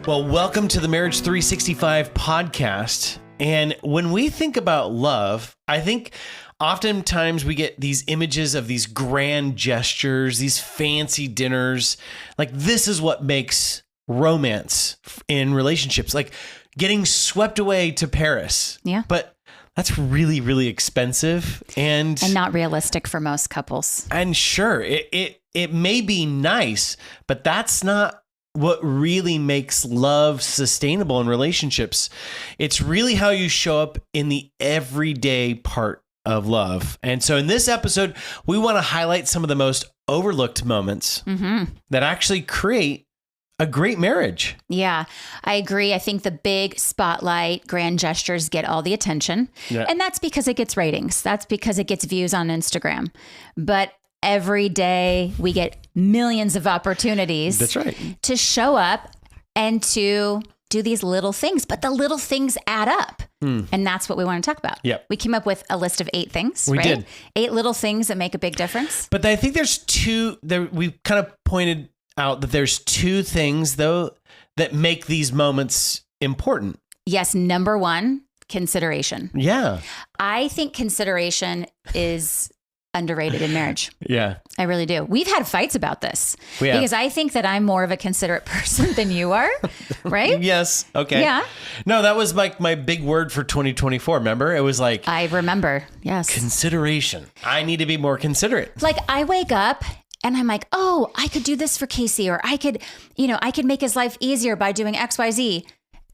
Well, welcome to the Marriage 365 podcast. And when we think about love, I think oftentimes we get these images of these grand gestures, these fancy dinners. Like, this is what makes romance in relationships, like getting swept away to Paris. Yeah. But that's really, really expensive and not realistic for most couples. And sure, it may be nice, but that's not what really makes love sustainable in relationships. It's really how you show up in the everyday part of love. And so in this episode, we want to highlight some of the most overlooked moments that actually create a great marriage. Yeah, I agree. I think the big spotlight, grand gestures get all the attention. Yeah. And that's because it gets ratings. That's because it gets views on Instagram. But every day we get millions of opportunities. That's right. To show up and to do these little things, but the little things add up. And that's what we want to talk about. Yep. We came up with a list of 8 things. We right? did. 8 little things that make a big difference. But I think there's two there. We've kind of pointed out that there's 2 things though that make these moments important. Yes. Number 1, consideration. Yeah. I think consideration is underrated in marriage. Yeah. I really do. We've had fights about this We have. because I think that I'm more of a considerate person than you are, right? Yes. Okay. Yeah. No, that was like my big word for 2024. Remember? It was like I remember. Yes. consideration. I need to be more considerate. Like I wake up and I'm like, oh, I could do this for Casey, or I could make his life easier by doing X, Y, Z.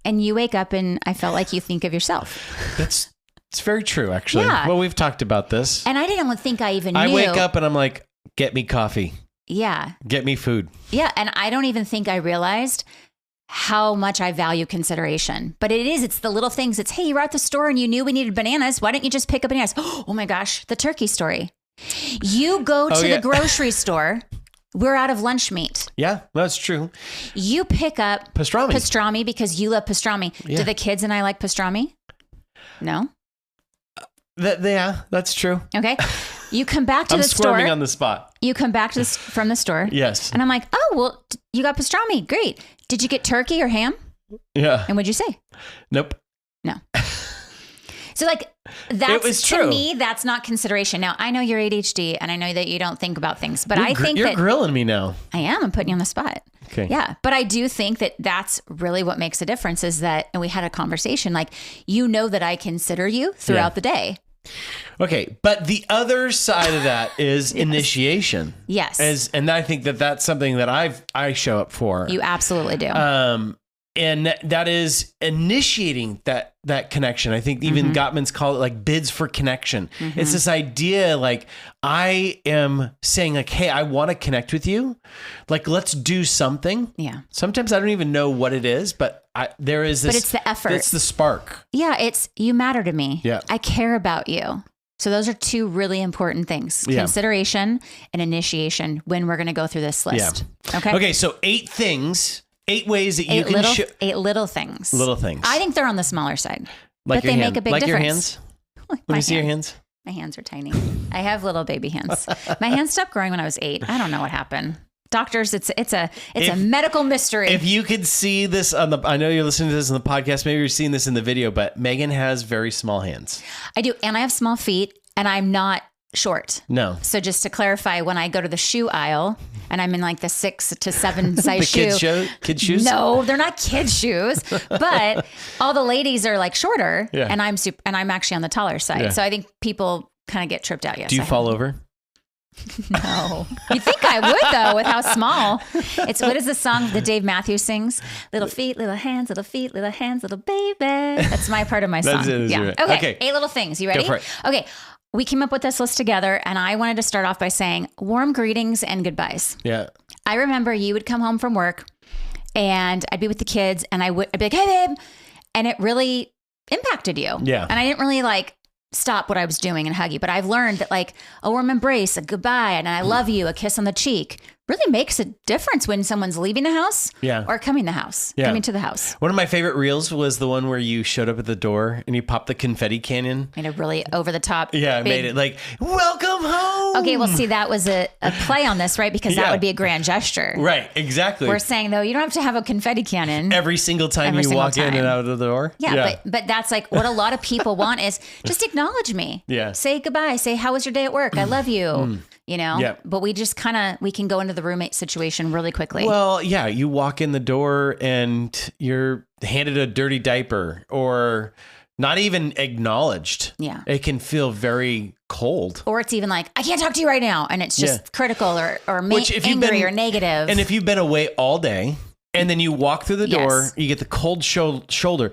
And you wake up and I felt like you think of yourself. It's very true, actually. Yeah. Well, we've talked about this. And I didn't think I even knew. I wake up and I'm like, get me coffee. Yeah. Get me food. Yeah. And I don't even think I realized how much I value consideration. But it's the little things. It's, hey, you were at the store and you knew we needed bananas. Why don't you just pick up bananas? Oh my gosh, the turkey story. You go to the grocery store. We're out of lunch meat. Yeah, that's true. You pick up Pastrami because you love pastrami. Yeah. Do the kids and I like pastrami? No. Yeah, that's true. Okay. You come back to I'm the store. squirming on the spot. You come back to from the store. Yes. And I'm like, oh, well, you got pastrami. Great. Did you get turkey or ham? Yeah. And what'd you say? Nope. No. So like that's was to true. me, that's not consideration. Now I know you're ADHD and I know that you don't think about things, but I think you're that grilling me now. I am. I'm putting you on the spot. Okay. Yeah. But I do think that that's really what makes a difference is that, and we had a conversation, like, that I consider you throughout the day. Okay. But the other side of that is initiation. Yes. And I think that that's something that I show up for. You absolutely do. And that is initiating that connection. I think even Gottman's call it like bids for connection. It's this idea like I am saying like, hey, I want to connect with you. Like, let's do something. Yeah. Sometimes I don't even know what it is, but there is this. But it's the effort. It's the spark. Yeah. It's you matter to me. Yeah. I care about you. So those are 2 really important things, consideration and initiation when we're going to go through this list. Yeah. Okay. So 8 ways that you can show 8 little things. little things. I think they're on the smaller side, like but they make a big like difference. your hands. Let me see your hands. My hands are tiny. I have little baby hands. My hands stopped growing when I was 8. I don't know what happened. Doctors, it's a medical mystery. If you could see this I know you're listening to this on the podcast, maybe you're seeing this in the video, but Megan has very small hands. I do, and I have small feet, and I'm not short. No. So just to clarify, when I go to the shoe aisle and I'm in like the 6 to 7 size Kids shoes? No, they're not kids shoes, but all the ladies are like shorter and I'm actually on the taller side. Yeah. So I think people kind of get tripped out. Yes. Do you fall over? No. You think I would though, with how small. What is the song that Dave Matthews sings? Little feet, little hands, little feet, little hands, little baby. That's my part of my song. That's it, yeah. right. Okay. 8 little things. You ready? Go for it. Okay. We came up with this list together and I wanted to start off by saying warm greetings and goodbyes. Yeah. I remember you would come home from work and I'd be with the kids and I'd be like, hey babe. And it really impacted you. Yeah. And I didn't really stop what I was doing and hug you. But I've learned that a warm embrace, a goodbye, and I love you, a kiss on the cheek really makes a difference when someone's leaving the house Yeah. or coming to Yeah. the house. One of my favorite reels was the one where you showed up at the door and you popped the confetti cannon. Made a really over the top. Yeah, I big- made it like, welcome home. Okay, well, see, that was a play on this, right? Because Yeah. that would be a grand gesture. Right, exactly. We're saying, though, you don't have to have a confetti cannon. Every single time Every you single walk in time. and out of the door. Yeah, but that's like what a lot of people want is just acknowledge me. Yeah. Say goodbye. Say, how was your day at work? I love you. You know? Yeah. But we just we can go into the roommate situation really quickly. Well, yeah, you walk in the door and you're handed a dirty diaper or not even acknowledged. Yeah. It can feel very cold. Or it's even like, I can't talk to you right now. And it's just Yeah. critical or Which, if you've angry been- or negative. And if you've been away all day and then you walk through the door, Yes. you get the cold shoulder.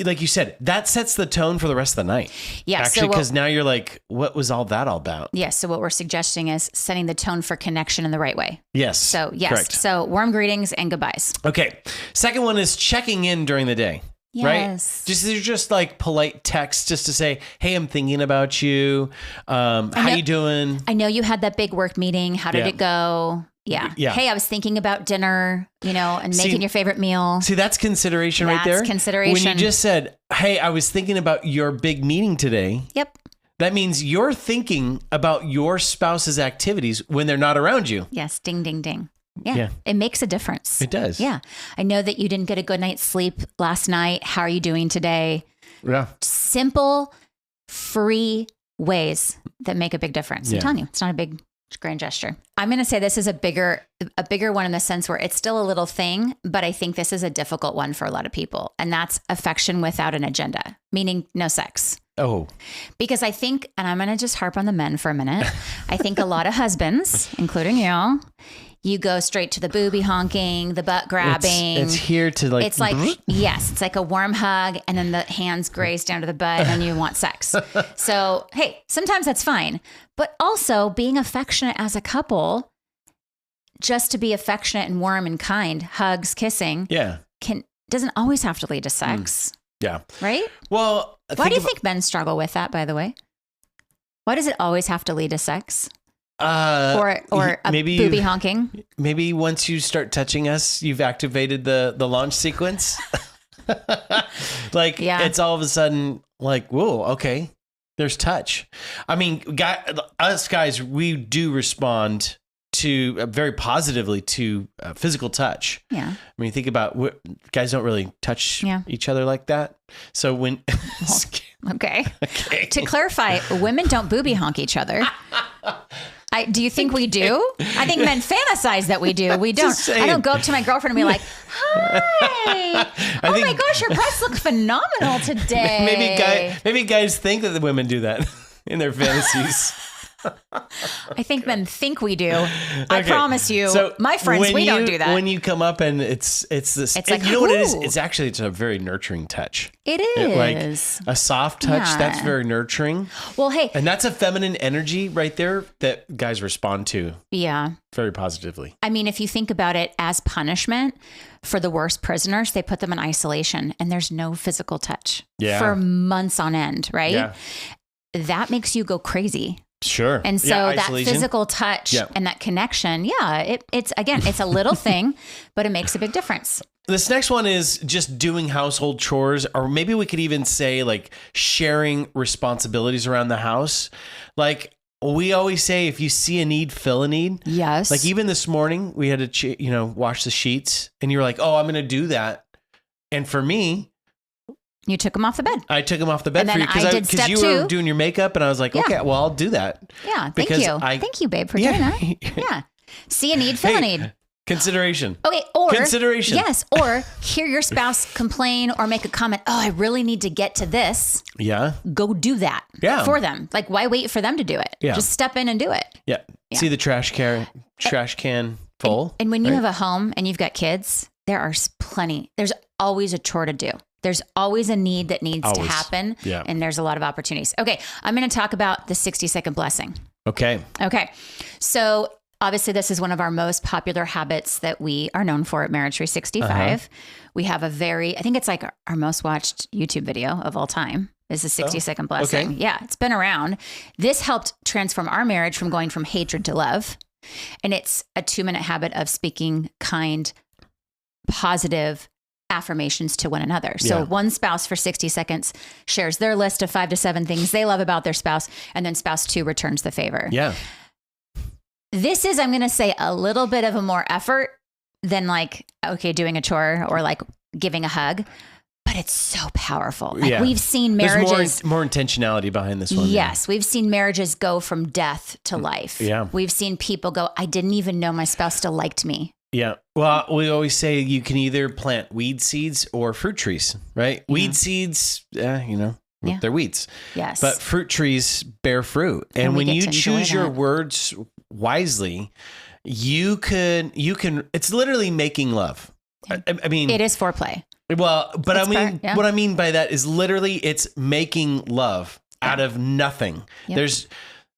Like you said, that sets the tone for the rest of the night. Yeah, so Actually, what- because now you're like, what was all that all about? Yes. So what we're suggesting is setting the tone for connection in the right way. Yes. So yes. Correct. So warm greetings and goodbyes. Okay. Second one is checking in during the day. Yes. Right? Just like polite text just to say, hey, I'm thinking about you. How you doing? I know you had that big work meeting. How did Yeah. it go? Yeah. Yeah. Hey, I was thinking about dinner, and See- making your favorite meal. See, that's consideration right That's there. consideration. When you just said, hey, I was thinking about your big meeting today. Yep. That means you're thinking about your spouse's activities when they're not around you. Yes. Ding, ding, ding. Yeah. Yeah. It makes a difference. It does. Yeah. I know that you didn't get a good night's sleep last night. How are you doing today? Yeah. Simple, free ways that make a big difference. Yeah. I'm telling you, it's not a big grand gesture. I'm going to say this is a bigger one in the sense where it's still a little thing, but I think this is a difficult one for a lot of people. And that's affection without an agenda, meaning no sex. Oh, Because I think, and I'm going to just harp on the men for a minute. I think a lot of husbands, including you go straight to the booby honking, the butt grabbing. it's here to like. It's like, yes, it's like a warm hug and then the hands graze down to the butt and then you want sex. So, hey, sometimes that's fine. But also being affectionate as a couple, just to be affectionate and warm and kind, hugs, kissing, Yeah. doesn't always have to lead to sex, Yeah. right? Well, Why do you think men struggle with that, by the way? Why does it always have to lead to sex? Or a maybe booby honking? Maybe once you start touching us, you've activated the launch sequence. Like, Yeah. it's all of a sudden like, whoa, okay, there's touch. I mean, us guys, we do respond to very positively to physical touch. Yeah. I mean, think about guys don't really touch Yeah. each other like that. So when Okay. okay. To clarify, women don't booby honk each other. Do you think we do? I think men fantasize that we do. We don't. Just saying. I don't go up to my girlfriend and be like, "Hi, oh my think- gosh, your breasts look phenomenal today." maybe guys think that the women do that in their fantasies. I think men think we do. I Okay. promise you, my friends, when we don't you- do that. When you come up and it's this, It's like, you know what it is? ooh. It's a very nurturing touch. It Like is. a soft touch, Yeah. that's very nurturing. Well, hey, And that's a feminine energy right there that guys respond to yeah. very positively. I mean, if you think about it as punishment for the worst prisoners, they put them in isolation and there's no physical touch Yeah. for months on end, right? Yeah. That makes you go crazy. Sure. And so Yeah, that isolation. physical touch Yeah. and that connection, it's a little thing, but it makes a big difference. This next one is just doing household chores, or maybe we could even say like sharing responsibilities around the house. Like we always say, if you see a need, fill a need. Yes. Like even this morning, we had to, wash the sheets, and you were like, "Oh, I'm going to do that." And for me, you took them off the bed. I took them off the bed And for then you I did because step you were 2. doing your makeup, and I was like, Yeah. "Okay, well, I'll do that." Yeah. Thank Because you. Thank you, babe, for doing that. Yeah. See a need, fill a Hey, need. Consideration. Okay, or Consideration. Yes, or hear your spouse complain or make a comment. Oh, I really need to get to this. Yeah. Go do that Yeah. for them. Like, why wait for them to do it? Yeah. Just step in and do it. Yeah. See the trash can full. And when you right? have a home and you've got kids, there are plenty. There's always a chore to do. There's always a need that needs to Always. happen. Yeah. And there's a lot of opportunities. Okay, I'm going to talk about the 60-second blessing. Okay. Okay. So obviously this is one of our most popular habits that we are known for at Marriage 365. We have I think it's like our most watched YouTube video of all time is the 60-second blessing. okay. Yeah, it's been around. This helped transform our marriage from going from hatred to love. And it's a 2-minute habit of speaking kind, positive affirmations to one another. So one spouse for 60 seconds shares their list of 5 to 7 things they love about their spouse, and then spouse 2 returns the favor. Yeah. This is, I'm going to say, a little bit of a more effort than like, okay, doing a chore or like giving a hug, but it's so powerful. Like we've seen marriages. There's more intentionality behind this one. Yes. We've seen marriages go from death to life. Yeah. We've seen people go, I didn't even know my spouse still liked me. Yeah. Well, we always say you can either plant weed seeds or fruit trees, right? Yeah. Weed seeds, they're weeds. Yes. But fruit trees bear fruit. And when you choose your words wisely, you can, it's literally making love. I mean, it is foreplay. Well, but what I mean by that is literally it's making love out of nothing. Yep.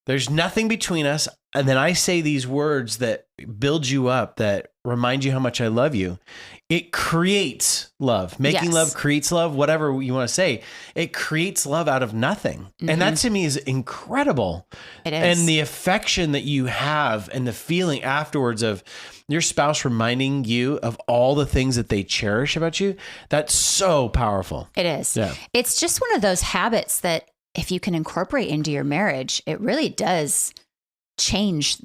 There's nothing between us. And then I say these words that build you up, that remind you how much I love you. It creates love. Making love creates love, whatever you want to say. It creates love out of nothing. Mm-hmm. And that to me is incredible. It is. And the affection that you have and the feeling afterwards of your spouse reminding you of all the things that they cherish about you, that's so powerful. It is. Yeah. It's just one of those habits that if you can incorporate into your marriage, it really does change.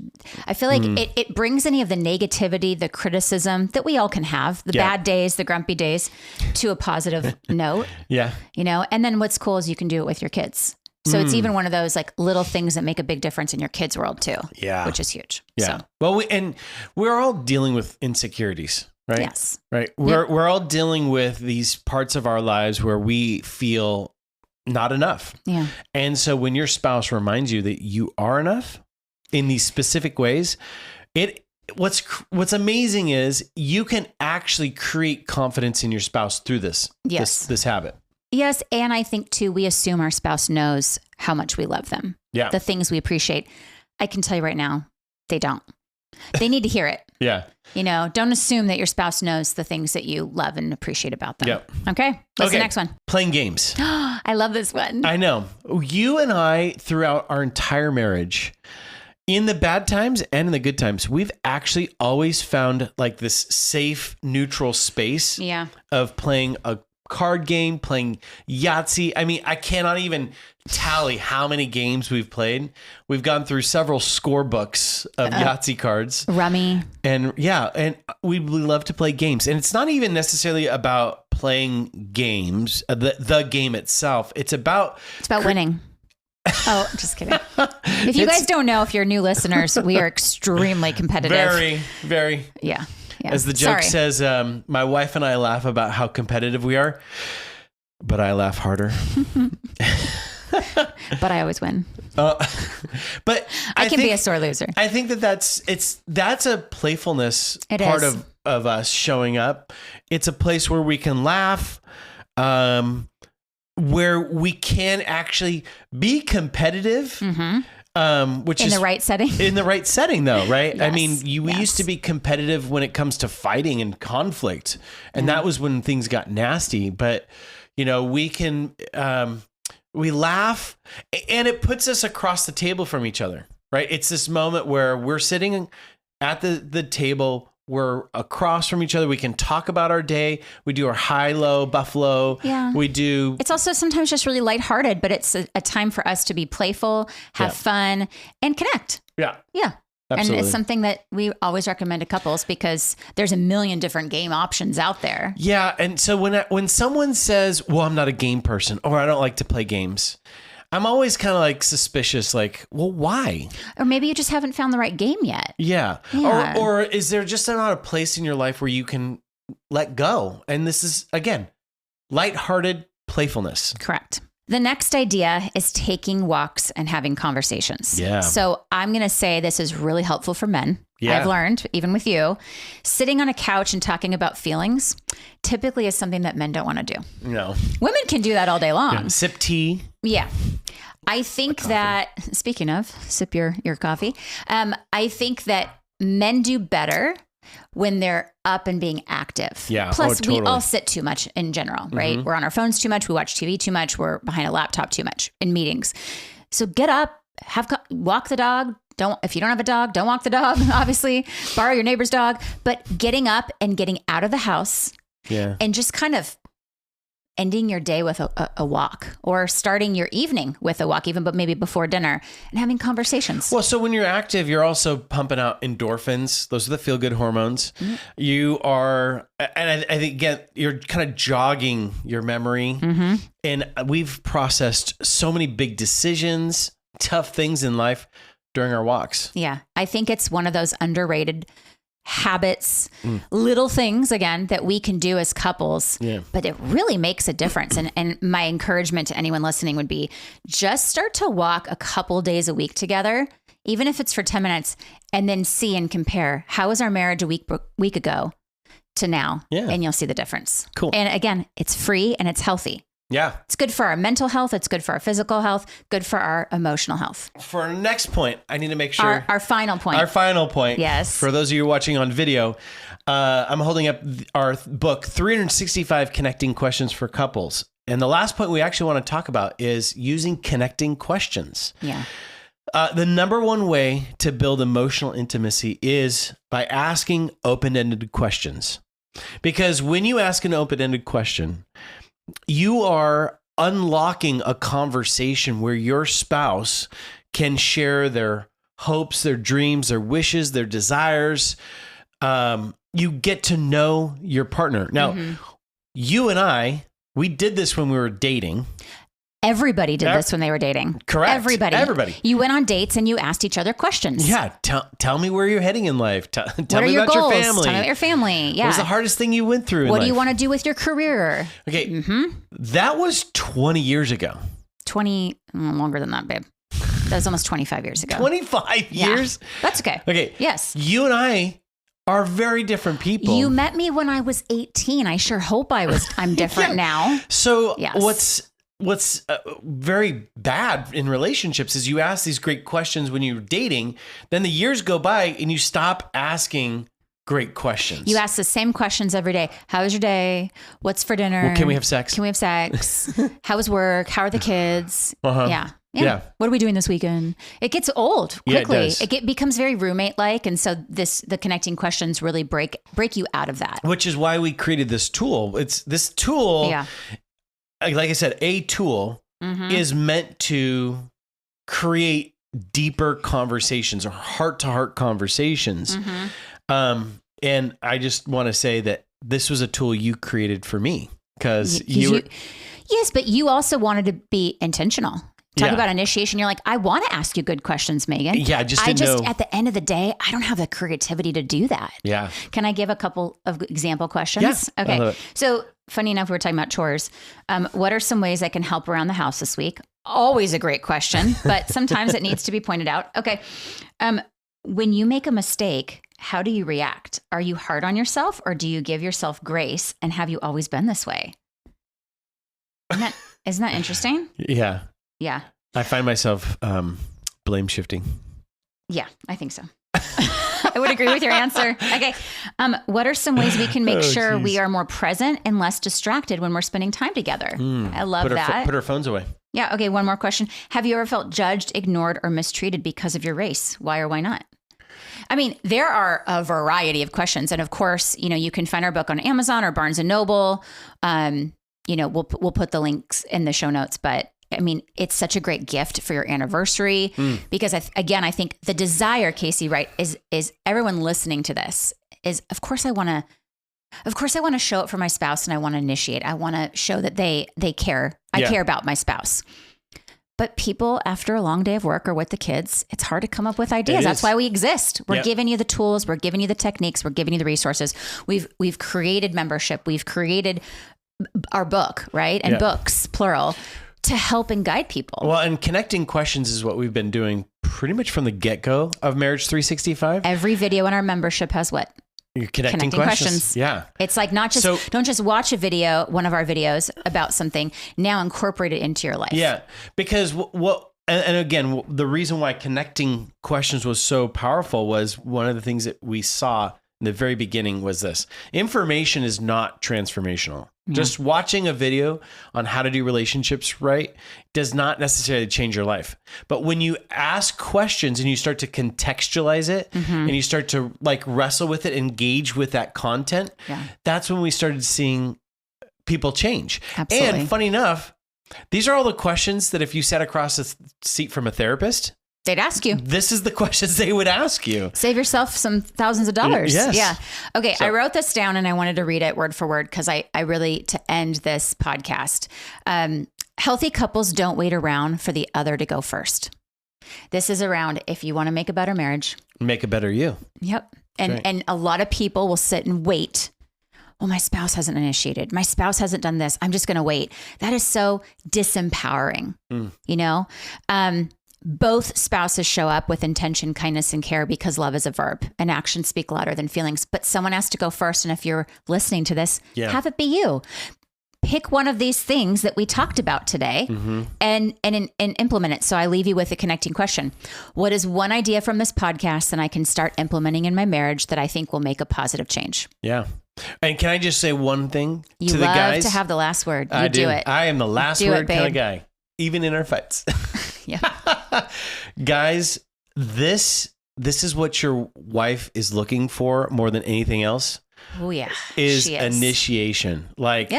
I feel like it brings any of the negativity, the criticism that we all can have, the bad days, the grumpy days, to a positive note. Yeah. And then what's cool is you can do it with your kids. So it's even one of those like little things that make a big difference in your kids' world too. Yeah. Which is huge. Yeah. So. Well, we're all dealing with insecurities, right? Yes. Right. We're all dealing with these parts of our lives where we feel not enough. Yeah. And so when your spouse reminds you that you are enough in these specific ways, what's amazing is you can actually create confidence in your spouse through this habit. Yes. And I think too, we assume our spouse knows how much we love them. Yeah. The things we appreciate. I can tell you right now, they don't. They need to hear it. Yeah. Don't assume that your spouse knows the things that you love and appreciate about them. Yep. Okay. What's the next one? Playing games. I love this one. I know. You and I, throughout our entire marriage, in the bad times and in the good times, we've actually always found like this safe, neutral space of playing a card game, playing Yahtzee. I mean, I cannot even tally how many games we've played. We've gone through several score books of Yahtzee cards. Rummy. And we love to play games. And it's not even necessarily about playing games, the game itself. It's about winning. Oh, just kidding. If you guys don't know, if you're new listeners, we are extremely competitive. Very, very. Yeah. As the joke says, my wife and I laugh about how competitive we are, but I laugh harder. But I always win. But I can be a sore loser. I think that's a playfulness part of us showing up. It's a place where we can laugh, where we can actually be competitive. Mm-hmm. Which in is the right setting. In the right setting, though, right? Yes. I mean, we used to be competitive when it comes to fighting and conflict, and that was when things got nasty. But we can we laugh, and it puts us across the table from each other, right? It's this moment where we're sitting at the table. We're across from each other. We can talk about our day. We do our high-low buffalo. Yeah. We do. It's also sometimes just really lighthearted, but it's a time for us to be playful, have fun, and connect. Yeah. Yeah. Absolutely. And it's something that we always recommend to couples because there's a million different game options out there. Yeah. And so when someone says, well, I'm not a game person, or I don't like to play games, I'm always kind of like suspicious, like, well, why? Or maybe you just haven't found the right game yet. Yeah. Or is there just not a place in your life where you can let go? And this is, again, lighthearted playfulness. Correct. The next idea is taking walks and having conversations. Yeah. So I'm going to say this is really helpful for men. Yeah. I've learned, even with you, sitting on a couch and talking about feelings typically is something that men don't want to do. No. Women can do that all day long. Yeah. Sip tea. Yeah. I think that, speaking of, sip your coffee. I think that men do better when they're up and being active. Yeah. Plus, totally. we all sit too much in general, right? Mm-hmm. We're on our phones too much. We watch TV too much. We're behind a laptop too much in meetings. So get up, walk the dog, If you don't have a dog, don't walk the dog, obviously. Borrow your neighbor's dog. But getting up and getting out of the house and just kind of ending your day with a walk, or starting your evening with a walk, but maybe before dinner, and having conversations. Well, so when you're active, you're also pumping out endorphins. Those are the feel-good hormones. Mm-hmm. You are, and I think, again, you're kind of jogging your memory. Mm-hmm. And we've processed so many big decisions, tough things in life during our walks. Yeah. I think it's one of those underrated habits, little things, again, that we can do as couples, but it really makes a difference. And my encouragement to anyone listening would be just start to walk a couple days a week together, even if it's for 10 minutes, and then see and compare, how was our marriage a week ago to now? Yeah. And you'll see the difference. Cool. And again, it's free and it's healthy. Yeah. It's good for our mental health. It's good for our physical health, good for our emotional health. For our next point, I need to make sure. Our final point. Our final point. Yes. For those of you watching on video, I'm holding up our book, 365 Connecting Questions for Couples. And the last point we actually want to talk about is using connecting questions. Yeah. The number one way to build emotional intimacy is by asking open-ended questions. Because when you ask an open-ended question, you are unlocking a conversation where your spouse can share their hopes, their dreams, their wishes, their desires. You get to know your partner. Now, you and I, we did this when we were dating. Everybody did this when they were dating. Correct. Everybody. You went on dates and you asked each other questions. Yeah. Tell me where you're heading in life. Tell what me are your about goals? your family. Tell me about your family. Yeah. What was the hardest thing you went through in life? What do you want to do with your career? Okay. That was 20 years ago. 20, longer than that, babe. That was almost 25 years ago. 25 years? Yeah. That's okay. Okay. Yes. You and I are very different people. You met me when I was 18. I sure hope I'm different now. So what's very bad in relationships is you ask these great questions when you're dating, then the years go by and you stop asking great questions. You ask the same questions every day. How was your day? What's for dinner? Well, can we have sex? Can we have sex? How was work? How are the kids? Uh-huh. Yeah. What are we doing this weekend? It gets old quickly. Yeah, it does. It becomes very roommate-like. And so the connecting questions really break you out of that. Which is why we created this tool. It's this tool. Yeah. Like I said, a tool is meant to create deeper conversations or heart-to-heart conversations. And I just want to say that this was a tool you created for me because yes, but you also wanted to be intentional. Talk about initiation. You're like, I want to ask you good questions, Megan. Yeah, I just at the end of the day, I don't have the creativity to do that. Yeah. Can I give a couple of example questions? Yeah. Okay. So funny enough, we were talking about chores. What are some ways I can help around the house this week? Always a great question, but sometimes it needs to be pointed out. Okay. When you make a mistake, how do you react? Are you hard on yourself or do you give yourself grace? And have you always been this way? Isn't that interesting? Yeah. Yeah. I find myself blame shifting. Yeah, I think so. I would agree with your answer. Okay. What are some ways we can make sure we are more present and less distracted when we're spending time together? I love that. Put our phones away. Yeah. Okay. One more question. Have you ever felt judged, ignored, or mistreated because of your race? Why or why not? I mean, there are a variety of questions. And of course, you can find our book on Amazon or Barnes & Noble. We'll put the links in the show notes, but I mean, it's such a great gift for your anniversary because I think the desire, Casey, right, is everyone listening to this is, of course I want to show up for my spouse and I want to initiate. I want to show that they care. I care about my spouse. But people, after a long day of work or with the kids, it's hard to come up with ideas. That's why we exist. We're giving you the tools. We're giving you the techniques. We're giving you the resources. We've created membership. We've created our book, right? And books, plural, to help and guide people. Well, and connecting questions is what we've been doing pretty much from the get-go of Marriage 365. Every video in our membership has what? You're connecting questions. Yeah. It's like don't just watch one of our videos about something, now incorporate it into your life. Yeah. Because and again, the reason why connecting questions was so powerful was one of the things that we saw in the very beginning was this: information is not transformational. Just watching a video on how to do relationships right does not necessarily change your life. But when you ask questions and you start to contextualize it and you start to like wrestle with it, engage with that content, that's when we started seeing people change. Absolutely. And funny enough, these are all the questions that if you sat across a seat from a therapist, they'd ask you. This is the questions they would ask you. Save yourself some thousands of dollars. Yes. Yeah. Okay. So, I wrote this down and I wanted to read it word for word because I really, to end this podcast, healthy couples don't wait around for the other to go first. This is around if you want to make a better marriage. Make a better you. Yep. And a lot of people will sit and wait. Oh, my spouse hasn't initiated. My spouse hasn't done this. I'm just going to wait. That is so disempowering, you know? Both spouses show up with intention, kindness, and care because love is a verb and actions speak louder than feelings. But someone has to go first. And if you're listening to this, have it be you. Pick one of these things that we talked about today and implement it. So I leave you with a connecting question. What is one idea from this podcast that I can start implementing in my marriage that I think will make a positive change? Yeah. And can I just say one thing to the guys? You love to have the last word. You I do it. I am the last word kind of guy, even in our fights. Yeah. Guys, this is what your wife is looking for more than anything else. Oh yeah. Is initiation. Like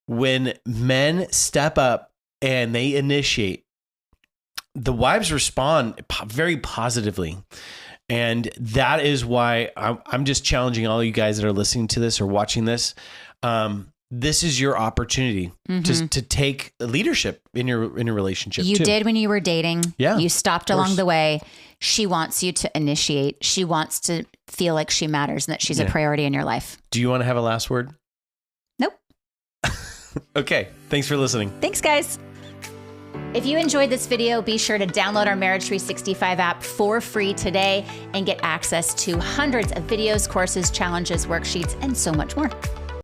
when men step up and they initiate, the wives respond very positively. And that is why I'm just challenging all you guys that are listening to this or watching this. This is your opportunity to take leadership in your relationship. You did when you were dating. Yeah, you stopped along the way. She wants you to initiate. She wants to feel like she matters and that she's a priority in your life. Do you want to have a last word? Nope. Okay. Thanks for listening. Thanks, guys. If you enjoyed this video, be sure to download our Marriage 365 app for free today and get access to hundreds of videos, courses, challenges, worksheets, and so much more.